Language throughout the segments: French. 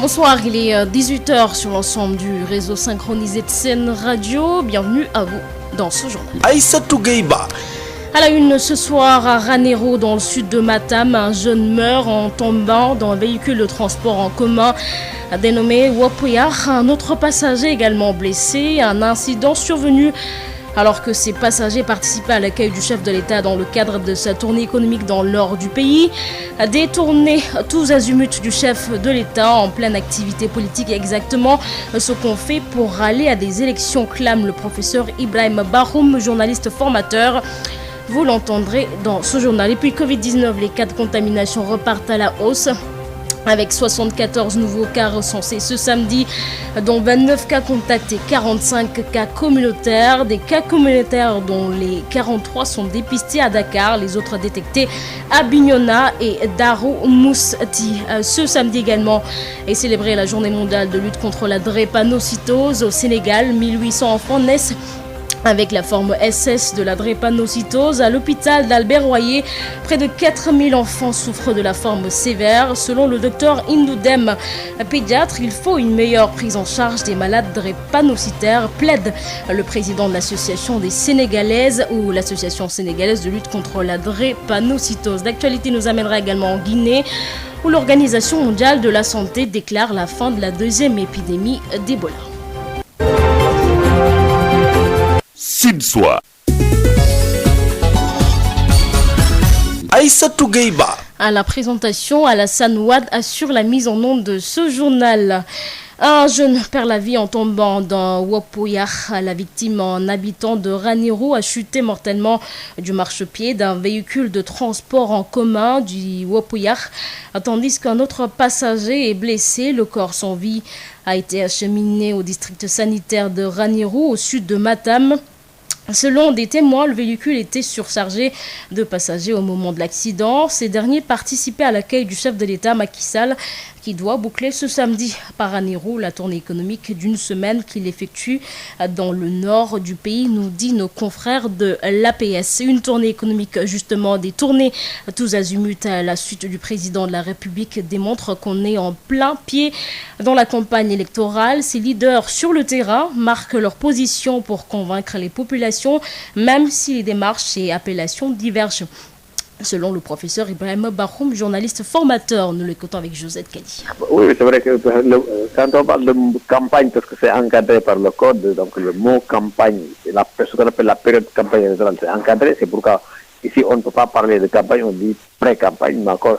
Bonsoir, il est 18h sur l'ensemble du réseau synchronisé de Sen Radio. Bienvenue à vous dans ce journal. Aïssatou Gueiba. À la une ce soir à Ranérou, dans le sud de Matam, un jeune meurt en tombant dans un véhicule de transport en commun dénommé Wapuyar. Un autre passager également blessé. Un incident survenu alors que ces passagers participaient à l'accueil du chef de l'État dans le cadre de sa tournée économique dans le nord du pays. Des tournées tous azimuts du chef de l'État en pleine activité politique, exactement ce qu'on fait pour aller à des élections, clame le professeur Ibrahim Bahoum, journaliste formateur. Vous l'entendrez dans ce journal. Et puis Covid-19, les cas de contamination repartent à la hausse, avec 74 nouveaux cas recensés ce samedi, dont 29 cas contactés, 45 cas communautaires. Des cas communautaires dont les 43 sont dépistés à Dakar, les autres détectés à Bignona et Darou Mousty. Ce samedi également est célébrée la journée mondiale de lutte contre la drépanocytose. Au Sénégal, 1800 enfants naissent avec la forme SS de la drépanocytose. À l'hôpital d'Albert Royer, près de 4000 enfants souffrent de la forme sévère. Selon le docteur Indoudem, pédiatre, il faut une meilleure prise en charge des malades drépanocytaires, plaide le président de l'association des Sénégalaises ou l'association sénégalaise de lutte contre la drépanocytose. L'actualité nous amènera également en Guinée, où l'Organisation mondiale de la santé déclare la fin de la deuxième épidémie d'Ebola. Sud-Soir. Aïssatou Gueiba. À la présentation, Alassane Ouad assure la mise en onde de ce journal. Un jeune perd la vie en tombant dans Wapuyar. La victime, un habitant de Ranérou, a chuté mortellement du marchepied d'un véhicule de transport en commun du Wapuyar, tandis qu'un autre passager est blessé. Le corps sans vie a été acheminé au district sanitaire de Ranérou, au sud de Matam. Selon des témoins, le véhicule était surchargé de passagers au moment de l'accident. Ces derniers participaient à l'accueil du chef de l'État, Macky Sall, qui doit boucler ce samedi par Ranérou la tournée économique d'une semaine qu'il effectue dans le nord du pays, nous dit nos confrères de l'APS. Une tournée économique, justement, des tournées tous azimuts à la suite du président de la République démontre qu'on est en plein pied dans la campagne électorale. Ces leaders sur le terrain marquent leur position pour convaincre les populations, même si les démarches et appellations divergent. Selon le professeur Ibrahim Bahoum, journaliste formateur, nous l'écoutons avec Josette Kadi. Oui, c'est vrai que quand on parle de campagne, parce que c'est encadré par le code, donc le mot campagne, ce qu'on appelle la période de campagne électorale, c'est encadré. C'est pourquoi ici on ne peut pas parler de campagne, on dit pré-campagne, mais encore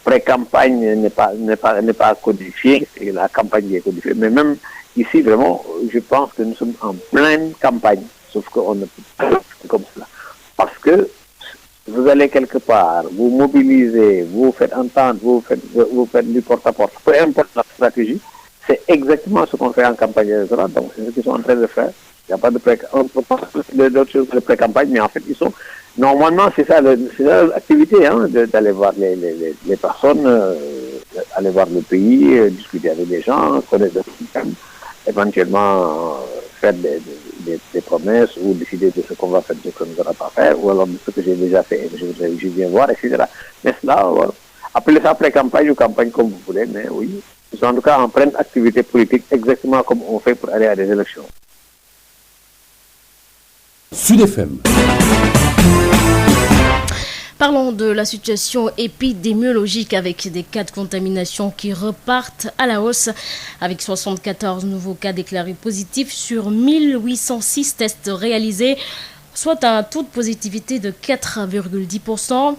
pré-campagne n'est pas codifié, c'est la campagne qui est codifiée. Mais même ici, vraiment, je pense que nous sommes en pleine campagne, sauf qu'on ne peut pas faire comme cela. Parce que vous allez quelque part, vous mobilisez, vous faites entendre, vous faites du porte-à-porte. Peu importe la stratégie, c'est exactement ce qu'on fait en campagne électorale. Donc, c'est ce qu'ils sont en train de faire. Il n'y a pas de d'autres choses que de pré-campagne, mais en fait, ils sont... Normalement, c'est ça l'activité, hein, d'aller voir les personnes, aller voir le pays, discuter avec les gens, connaître le système, éventuellement faire des promesses ou décider de ce qu'on va faire, de ce qu'on ne va pas faire, ou alors de ce que j'ai déjà fait, je viens voir, etc. Mais cela, appelez ça pré-campagne ou campagne comme vous voulez, mais oui, ils sont en tout cas en pleine activité politique, exactement comme on fait pour aller à des élections. Sud FM. Parlons de la situation épidémiologique avec des cas de contamination qui repartent à la hausse, avec 74 nouveaux cas déclarés positifs sur 1806 tests réalisés, soit un taux de positivité de 4,10%.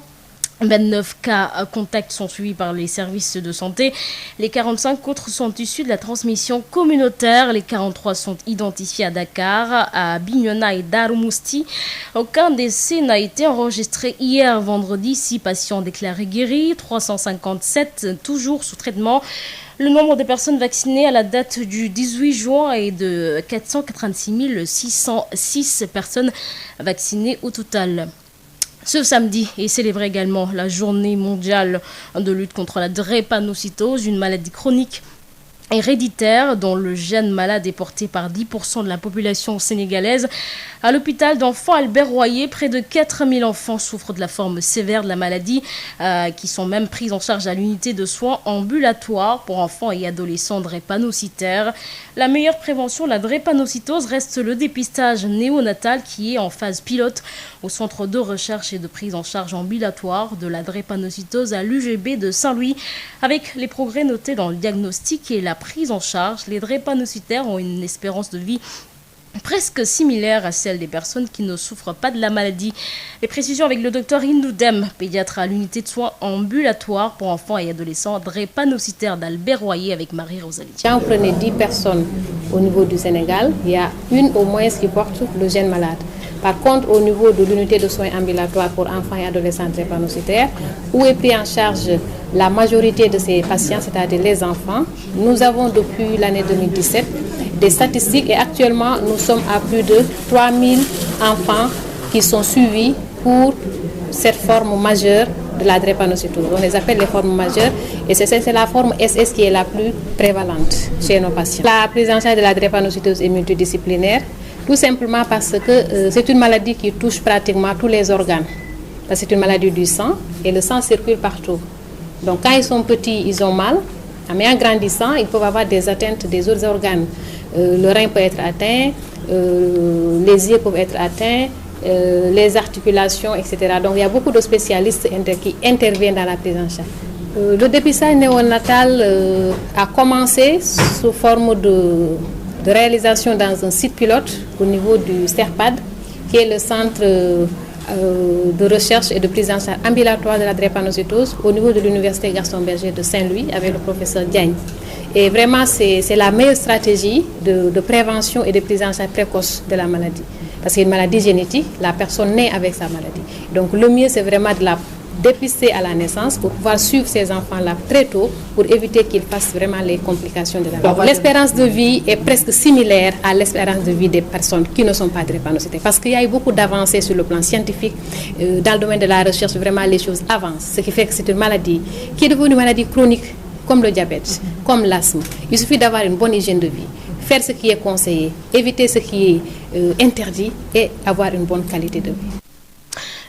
29 cas contacts sont suivis par les services de santé. Les 45 autres sont issus de la transmission communautaire. Les 43 sont identifiés à Dakar, à Bignona et Darou Mousty. Aucun décès n'a été enregistré hier vendredi. 6 patients déclarés guéris, 357 toujours sous traitement. Le nombre de personnes vaccinées à la date du 18 juin est de 486 606 personnes vaccinées au total. Ce samedi est célébrée également la journée mondiale de lutte contre la drépanocytose, une maladie chronique héréditaire dont le gène malade est porté par 10% de la population sénégalaise. À l'hôpital d'enfants Albert Royer, près de 4000 enfants souffrent de la forme sévère de la maladie qui sont même pris en charge à l'unité de soins ambulatoires pour enfants et adolescents drépanocytaires. La meilleure prévention de la drépanocytose reste le dépistage néonatal qui est en phase pilote au centre de recherche et de prise en charge ambulatoire de la drépanocytose à l'UGB de Saint-Louis. Avec les progrès notés dans le diagnostic et la prise en charge, les drépanocytaires ont une espérance de vie presque similaire à celle des personnes qui ne souffrent pas de la maladie. Les précisions avec le docteur Indoudem, pédiatre à l'unité de soins ambulatoires pour enfants et adolescents drépanocytaires d'Albert Royer avec Marie-Rosalie. Quand vous prenez 10 personnes au niveau du Sénégal, il y a une au moins qui porte le gène malade. Par contre, au niveau de l'unité de soins ambulatoires pour enfants et adolescents drépanocytaires, où est pris en charge la majorité de ces patients, c'est-à-dire les enfants, nous avons depuis l'année 2017 des statistiques et actuellement nous sommes à plus de 3000 enfants qui sont suivis pour cette forme majeure de la drépanocytose. On les appelle les formes majeures et c'est la forme SS qui est la plus prévalente chez nos patients. La prise en charge de la drépanocytose est multidisciplinaire. Tout simplement parce que c'est une maladie qui touche pratiquement tous les organes. C'est une maladie du sang et le sang circule partout. Donc quand ils sont petits, ils ont mal. Mais en grandissant, ils peuvent avoir des atteintes des autres organes. Le rein peut être atteint, les yeux peuvent être atteints, les articulations, etc. Donc il y a beaucoup de spécialistes qui interviennent dans la prise en charge. Le dépistage néonatal a commencé sous forme de réalisation dans un site pilote au niveau du CERPAD, qui est le centre de recherche et de prise en charge ambulatoire de la drépanocytose au niveau de l'université Gaston Berger de Saint-Louis avec le professeur Diagne. Et vraiment, c'est la meilleure stratégie de prévention et de prise en charge précoce de la maladie. Parce que c'est une maladie génétique, la personne naît avec sa maladie. Donc le mieux, c'est vraiment de la dépister à la naissance pour pouvoir suivre ces enfants-là très tôt pour éviter qu'ils fassent vraiment les complications de la maladie. L'espérance de vie est presque similaire à l'espérance de vie des personnes qui ne sont pas drépanocytées parce qu'il y a eu beaucoup d'avancées sur le plan scientifique. Dans le domaine de la recherche, vraiment les choses avancent. Ce qui fait que c'est une maladie qui est devenue une maladie chronique comme le diabète, comme l'asthme. Il suffit d'avoir une bonne hygiène de vie, faire ce qui est conseillé, éviter ce qui est interdit et avoir une bonne qualité de vie.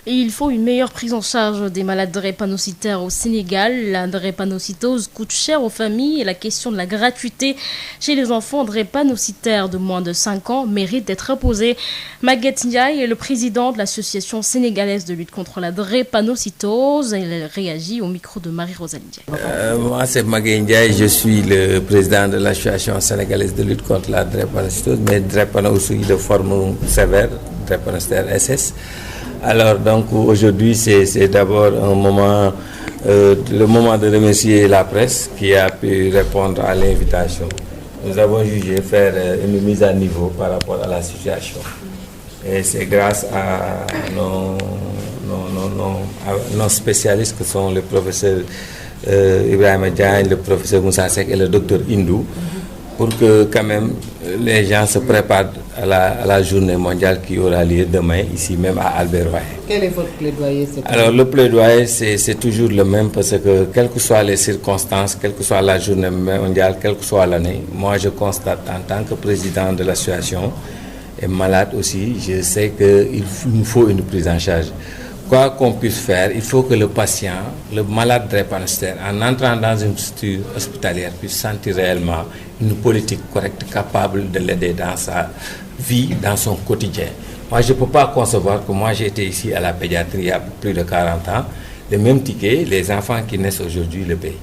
Et il faut une meilleure prise en charge des malades drépanocytaires au Sénégal. La drépanocytose coûte cher aux familles et la question de la gratuité chez les enfants drépanocytaires de moins de 5 ans mérite d'être posée. Maguette Ndiaye est le président de l'association sénégalaise de lutte contre la drépanocytose. Elle réagit au micro de Marie-Rosalie Ndiaye. Moi, c'est Maguette Ndiaye. Je suis le président de l'association sénégalaise de lutte contre la drépanocytose, mais drépanocytose de forme sévère, drépanocytaire SS. Alors donc aujourd'hui c'est d'abord un moment, le moment de remercier la presse qui a pu répondre à l'invitation. Nous avons jugé faire une mise à niveau par rapport à la situation. Et c'est grâce à nos spécialistes que sont le professeur Ibrahima Diagne, le professeur Moussa Seck et le docteur Indou, pour que quand même les gens se préparent à la journée mondiale qui aura lieu demain, ici même à Albert Royer. Quel est votre plaidoyer? Alors le plaidoyer, c'est toujours le même parce que quelles que soient les circonstances, quelle que soit la journée mondiale, quelle que soit l'année, moi je constate en tant que président de l'association et malade aussi, je sais qu'il nous faut une prise en charge. Quoi qu'on puisse faire, il faut que le patient, le malade drépanocytaire, en entrant dans une structure hospitalière, puisse sentir réellement une politique correcte, capable de l'aider dans sa vie, dans son quotidien. Moi, je ne peux pas concevoir que moi j'ai été ici à la pédiatrie il y a plus de 40 ans, le même ticket, les enfants qui naissent aujourd'hui le payent.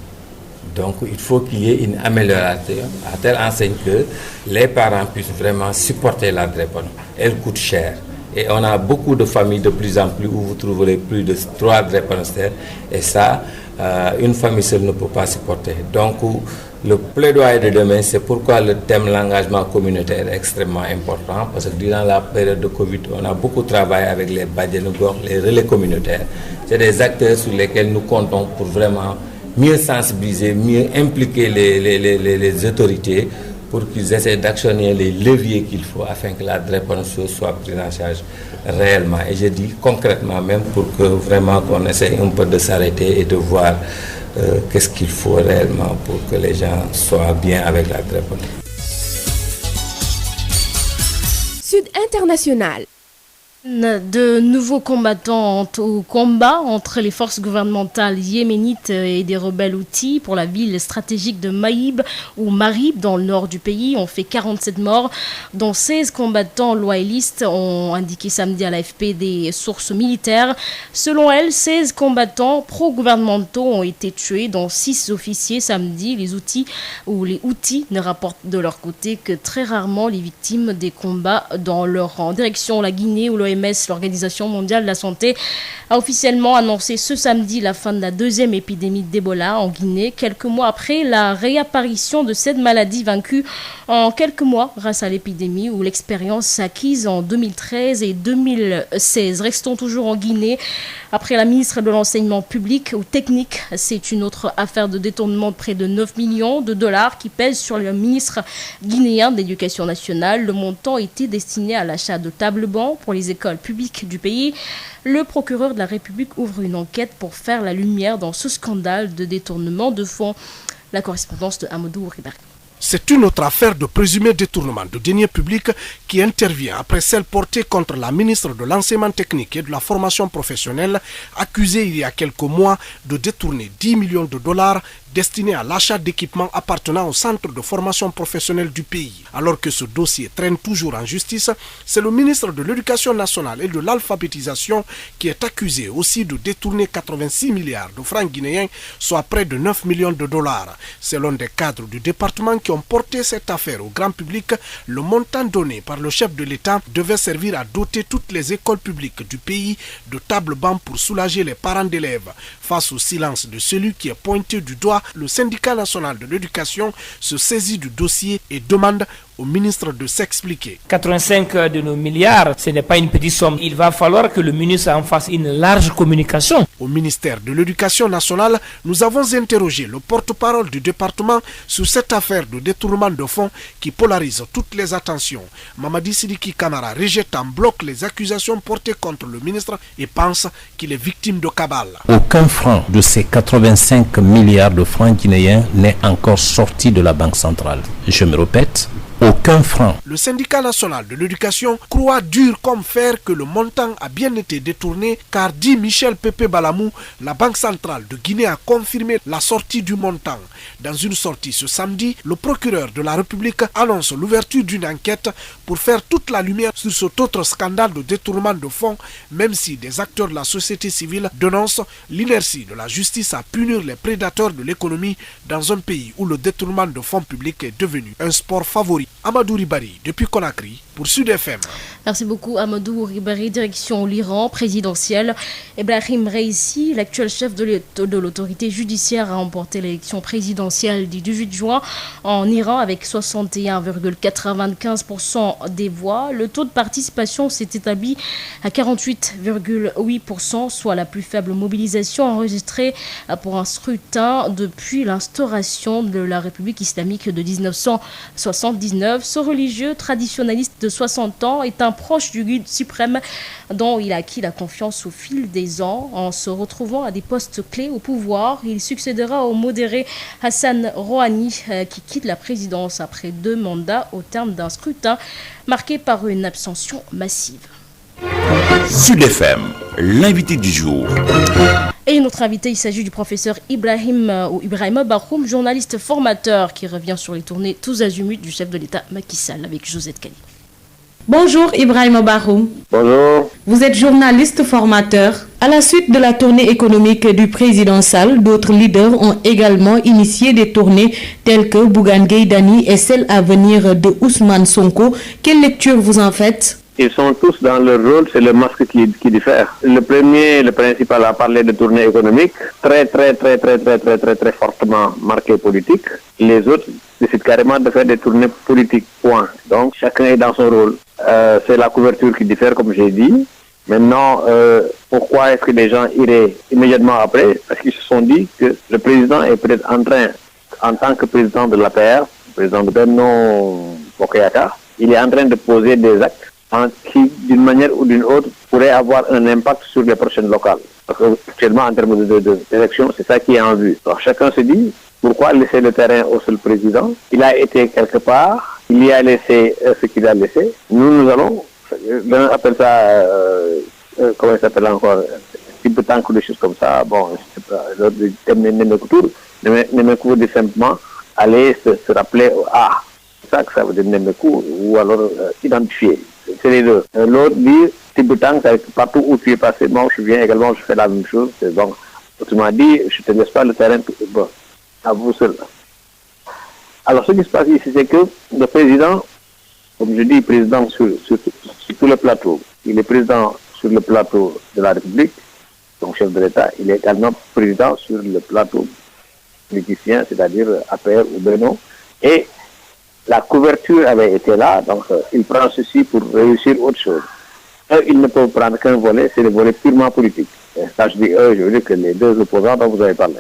Donc il faut qu'il y ait une amélioration à telle enseigne que les parents puissent vraiment supporter la drépanocytose. Elle coûte cher. Et on a beaucoup de familles de plus en plus où vous trouverez plus de 3 drépanocytaires. Et ça, une famille seule ne peut pas supporter. Donc, le plaidoyer de demain, c'est pourquoi le thème l'engagement communautaire est extrêmement important. Parce que durant la période de Covid, on a beaucoup travaillé avec les Badianougor, les relais communautaires. C'est des acteurs sur lesquels nous comptons pour vraiment mieux sensibiliser, mieux impliquer les autorités pour qu'ils essaient d'actionner les leviers qu'il faut afin que la drépanocytose soit prise en charge réellement. Et je dis concrètement même pour que vraiment qu'on essaie un peu de s'arrêter et de voir qu'est-ce qu'il faut réellement pour que les gens soient bien avec la Tripoli. Sud International. De nouveaux combattants au combat entre les forces gouvernementales yéménites et des rebelles houthis pour la ville stratégique de Maïb ou Marib dans le nord du pays ont fait 47 morts, dont 16 combattants loyalistes, ont indiqué samedi à l'AFP des sources militaires. Selon elles, 16 combattants pro-gouvernementaux ont été tués, dont 6 officiers samedi. Les Houthis ne rapportent de leur côté que très rarement les victimes des combats dans leur rang. Direction la Guinée où l'OMS, l'Organisation mondiale de la santé, a officiellement annoncé ce samedi la fin de la deuxième épidémie d'Ebola en Guinée, quelques mois après la réapparition de cette maladie vaincue en quelques mois grâce à l'épidémie ou l'expérience acquise en 2013 et 2016. Restons toujours en Guinée. Après la ministre de l'Enseignement public ou technique, c'est une autre affaire de détournement de près de 9 millions de dollars qui pèse sur le ministre guinéen de l'Éducation nationale. Le montant était destiné à l'achat de tables-bancs pour les écoles publiques du pays. Le procureur de la République ouvre une enquête pour faire la lumière dans ce scandale de détournement de fonds. La correspondance de Amadou Ribari. C'est une autre affaire de présumé détournement de deniers publics qui intervient après celle portée contre la ministre de l'Enseignement technique et de la formation professionnelle, accusée il y a quelques mois de détourner 10 millions de dollars destinés à l'achat d'équipements appartenant au centre de formation professionnelle du pays. Alors que ce dossier traîne toujours en justice, c'est le ministre de l'Éducation nationale et de l'alphabétisation qui est accusé aussi de détourner 86 milliards de francs guinéens, soit près de 9 millions de dollars. Selon des cadres du département qui ont porté cette affaire au grand public, le montant donné par le chef de l'État devait servir à doter toutes les écoles publiques du pays de tables-bancs pour soulager les parents d'élèves. Face au silence de celui qui est pointé du doigt, le syndicat national de l'éducation se saisit du dossier et demande au ministre de s'expliquer. 85 de nos milliards, ce n'est pas une petite somme. Il va falloir que le ministre en fasse une large communication. Au ministère de l'Éducation nationale, nous avons interrogé le porte-parole du département sur cette affaire de détournement de fonds qui polarise toutes les attentions. Mamadi Sidiki Kamara rejette en bloc les accusations portées contre le ministre et pense qu'il est victime de cabale. Aucun franc de ces 85 milliards de francs guinéens n'est encore sorti de la Banque centrale. Je me répète, aucun franc. Le syndicat national de l'éducation croit dur comme fer que le montant a bien été détourné car, dit Michel Pépé Balamou, la Banque centrale de Guinée a confirmé la sortie du montant. Dans une sortie ce samedi, le procureur de la République annonce l'ouverture d'une enquête pour faire toute la lumière sur cet autre scandale de détournement de fonds, même si des acteurs de la société civile dénoncent l'inertie de la justice à punir les prédateurs de l'économie dans un pays où le détournement de fonds publics est devenu un sport favori. Amadou Ribari, depuis Conakry, pour Sud FM. Merci beaucoup Amadou Ribari. Direction l'Iran présidentielle. Ebrahim Raisi, l'actuel chef de l'autorité judiciaire, a remporté l'élection présidentielle du 18 juin en Iran avec 61,95% des voix. Le taux de participation s'est établi à 48,8%, soit la plus faible mobilisation enregistrée pour un scrutin depuis l'instauration de la République islamique de 1979. Ce religieux traditionnaliste de 60 ans est un proche du guide suprême dont il a acquis la confiance au fil des ans. En se retrouvant à des postes clés au pouvoir, il succédera au modéré Hassan Rouhani qui quitte la présidence après 2 mandats au terme d'un scrutin marqué par une abstention massive. Sud FM, l'invité du jour. Et notre invité, il s'agit du professeur Ibrahima Bahoum, journaliste formateur qui revient sur les tournées tous azimuts du chef de l'État Macky Sall avec Josette Kali. Bonjour Ibrahima Bahoum. Bonjour. Vous êtes journaliste formateur. À la suite de la tournée économique du président Sall, d'autres leaders ont également initié des tournées telles que Bougane Gueye Dany et celle à venir de Ousmane Sonko. Quelle lecture vous en faites? Ils sont tous dans leur rôle, c'est le masque qui diffère. Le premier, le principal, a parlé de tournée économique, très fortement marquée politique. Les autres décident carrément de faire des tournées politiques, point. Donc chacun est dans son rôle. C'est la couverture qui diffère, comme j'ai dit. Maintenant, pourquoi est-ce que les gens iraient immédiatement après? Parce qu'ils se sont dit que le président est peut-être en train, en tant que président de l'APR, président de Benno Bokk Yakaar, il est en train de poser des actes qui, d'une manière ou d'une autre, pourraient avoir un impact sur les prochaines locales. Parce qu'actuellement, en termes d'élection, c'est ça qui est en vue. Alors chacun se dit, pourquoi laisser le terrain au seul président? Il a été quelque part, il y a laissé ce qu'il a laissé. Nous allons, on appelle ça, comment ça s'appelle encore, type de tank ou des choses comme ça. Bon, je sais pas, le thème Nemekou dit simplement aller se rappeler, c'est ça que ça veut dire Nemekou, ou alors identifier. C'est les deux. L'autre dit, type de tank, partout où tu es passé, moi je viens également, je fais la même chose. Donc, autrement dit, je ne te laisse pas le terrain, bon, à vous seul. Alors, ce qui se passe ici, c'est que le président, comme je dis, président sur tout le plateau. Il est président sur le plateau de la République, donc chef de l'État. Il est également président sur le plateau politicien, c'est-à-dire APR ou Beno. Et la couverture avait été là, donc il prend ceci pour réussir autre chose. Eux, ils ne peuvent prendre qu'un volet, c'est le volet purement politique. Et ça, je dis eux, je veux dire que les deux opposants dont vous avez parlé.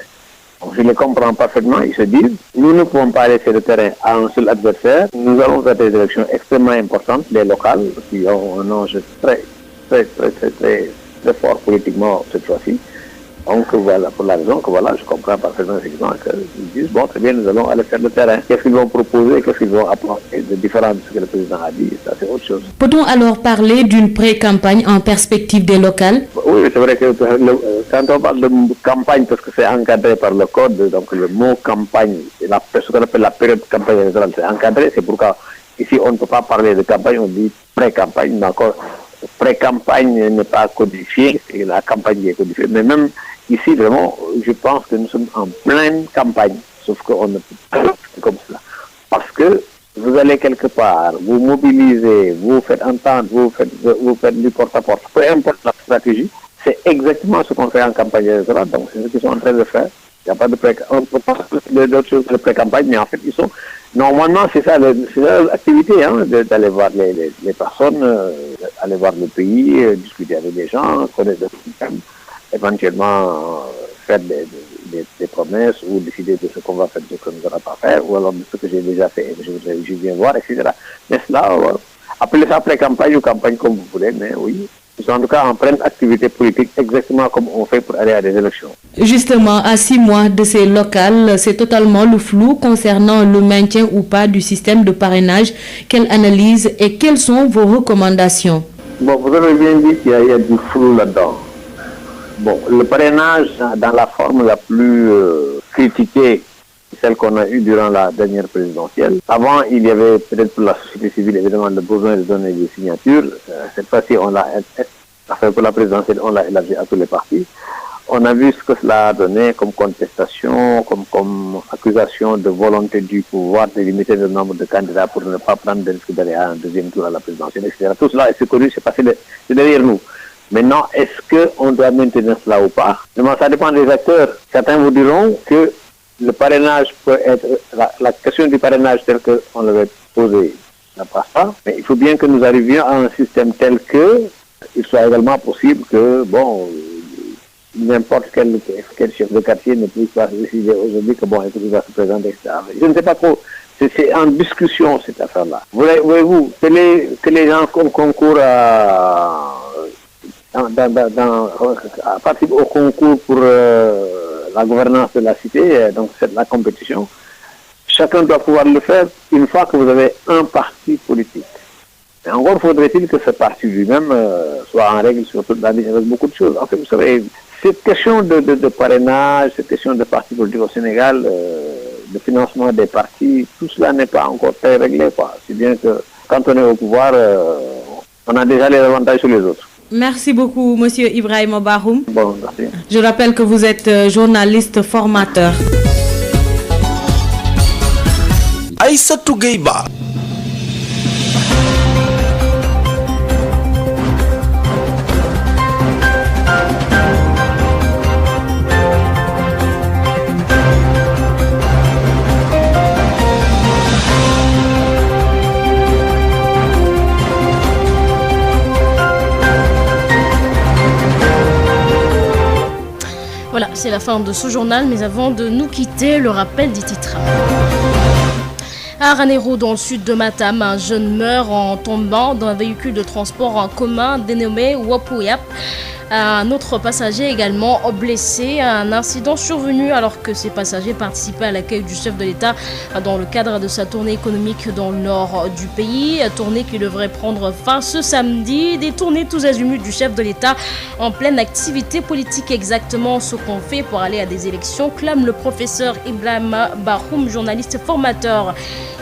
Donc, je les comprends parfaitement, ils se disent, nous ne pouvons pas laisser le terrain à un seul adversaire. Nous allons faire des élections extrêmement importantes, les locales, qui ont un enjeu très fort politiquement cette fois-ci. Donc voilà, pour la raison que voilà, je comprends parfaitement effectivement qu'ils disent, bon, très bien, nous allons aller faire le terrain. Qu'est-ce qu'ils vont proposer, qu'est-ce qu'ils vont apporter de différent de ce que le président a dit, ça c'est autre chose. Peut-on alors parler d'une pré-campagne en perspective des locales? Oui, c'est vrai que quand on parle de campagne, parce que c'est encadré par le code, donc le mot campagne, ce qu'on appelle la période de campagne électorale, c'est encadré, c'est pourquoi ici on ne peut pas parler de campagne, on dit pré-campagne, mais encore pré-campagne n'est pas codifiée, c'est la campagne qui est codifiée, mais même ici, vraiment, je pense que nous sommes en pleine campagne, sauf qu'on ne peut pas faire comme cela. Parce que vous allez quelque part, vous mobilisez, vous faites entendre, vous faites du porte-à-porte, peu importe la stratégie, c'est exactement ce qu'on fait en campagne électorale, donc c'est ce qu'ils sont en train de faire. Il n'y a pas de on ne peut pas faire d'autres choses que de pré-campagne, mais en fait, ils sont... Normalement, c'est ça l'activité, hein, d'aller voir les personnes, aller voir le pays, discuter avec les gens, connaître le système, éventuellement faire des promesses ou décider de ce qu'on va faire, de ce qu'on ne va pas faire, ou alors de ce que j'ai déjà fait et que je viens voir, etc. Mais cela, appelez ça pré-campagne ou campagne comme vous voulez, mais oui. Ils sont en tout cas en pleine activité politique, exactement comme on fait pour aller à des élections. Justement, à 6 mois de ces locales, c'est totalement le flou concernant le maintien ou pas du système de parrainage. Quelle analyse et quelles sont vos recommandations? Bon, vous avez bien dit qu'il y a du flou là-dedans. Bon, le parrainage, dans la forme la plus critiquée, celle qu'on a eue durant la dernière présidentielle. Avant, il y avait peut-être pour la société civile, évidemment, le besoin de donner des signatures. Cette fois-ci, pour la présidentielle, on l'a élargi à tous les partis. On a vu ce que cela a donné comme contestation, comme accusation de volonté du pouvoir de limiter le nombre de candidats pour ne pas prendre des risques d'aller à un deuxième tour à la présidentielle, etc. Tout cela est connu, c'est passé derrière nous. Maintenant, est-ce qu'on doit maintenir cela ou pas? Ça dépend des acteurs. Certains vous diront que le parrainage peut être, la question du parrainage tel qu'on l'avait posé ne passe pas, mais il faut bien que nous arrivions à un système tel que il soit également possible que, bon, n'importe quel chef de quartier ne puisse pas décider aujourd'hui que, bon, il va se présenter, etc. Je ne sais pas trop, c'est en discussion cette affaire-là. Voyez-vous, que les gens concourent à participer au concours pour la gouvernance de la cité, donc c'est la compétition. Chacun doit pouvoir le faire une fois que vous avez un parti politique. Et encore faudrait-il que ce parti lui-même soit en règle sur toute la ligne avec beaucoup de choses. En fait, vous savez, cette question de parrainage, cette question de parti politique au Sénégal, de financement des partis, tout cela n'est pas encore très réglé, quoi. C'est bien que quand on est au pouvoir, on a déjà les avantages sur les autres. Merci beaucoup, Monsieur Ibrahima Bahoum. Bon, merci. Je rappelle que vous êtes journaliste formateur. Aïssatou Gueye-Ba. Voilà, c'est la fin de ce journal, mais avant de nous quitter, le rappel des titres. À Ranérou, dans le sud de Matam, un jeune meurt en tombant dans un véhicule de transport en commun dénommé Wapouyap. Un autre passager également blessé. Un incident survenu alors que ces passagers participaient à l'accueil du chef de l'État dans le cadre de sa tournée économique dans le nord du pays. Tournée qui devrait prendre fin ce samedi. Des tournées tous azimuts du chef de l'État en pleine activité politique. Exactement ce qu'on fait pour aller à des élections, clame le professeur Ibrahim Bahoum, journaliste formateur.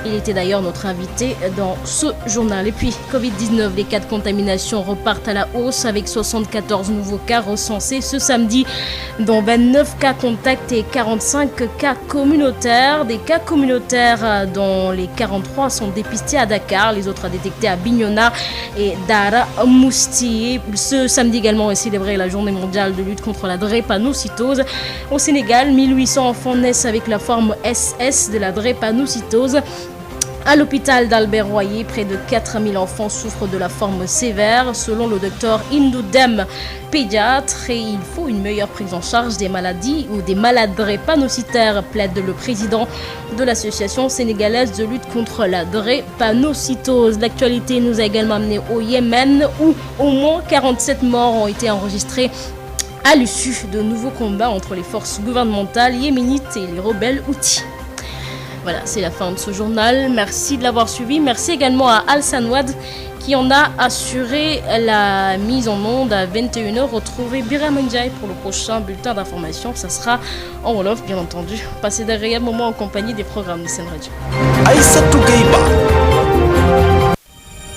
Il était d'ailleurs notre invité dans ce journal. Et puis, Covid-19, les cas de contamination repartent à la hausse avec 74 nouveaux cas recensés ce samedi, dont 29 cas contacts et 45 cas communautaires. Des cas communautaires dont les 43 sont dépistés à Dakar, les autres détectés à Bignona et Dara Mousti. Ce samedi également est célébrée la journée mondiale de lutte contre la drépanocytose. Au Sénégal, 1800 enfants naissent avec la forme SS de la drépanocytose. À l'hôpital d'Albert Royer, près de 4000 enfants souffrent de la forme sévère, selon le docteur Indoudem, pédiatre. Et il faut une meilleure prise en charge des maladies ou des malades drépanocytaires, plaide le président de l'association sénégalaise de lutte contre la drépanocytose. L'actualité nous a également amené au Yémen, où au moins 47 morts ont été enregistrés à l'issue de nouveaux combats entre les forces gouvernementales yéménites et les rebelles houthis. Voilà, c'est la fin de ce journal. Merci de l'avoir suivi. Merci également à Al Sanwad qui en a assuré la mise en onde à 21h. Retrouvez Biram Ndiaye pour le prochain bulletin d'information. Ça sera en Wolof, bien entendu. Passez d'agréables moments en compagnie des programmes de Sen Radio. Aïssatou Gueye Ba.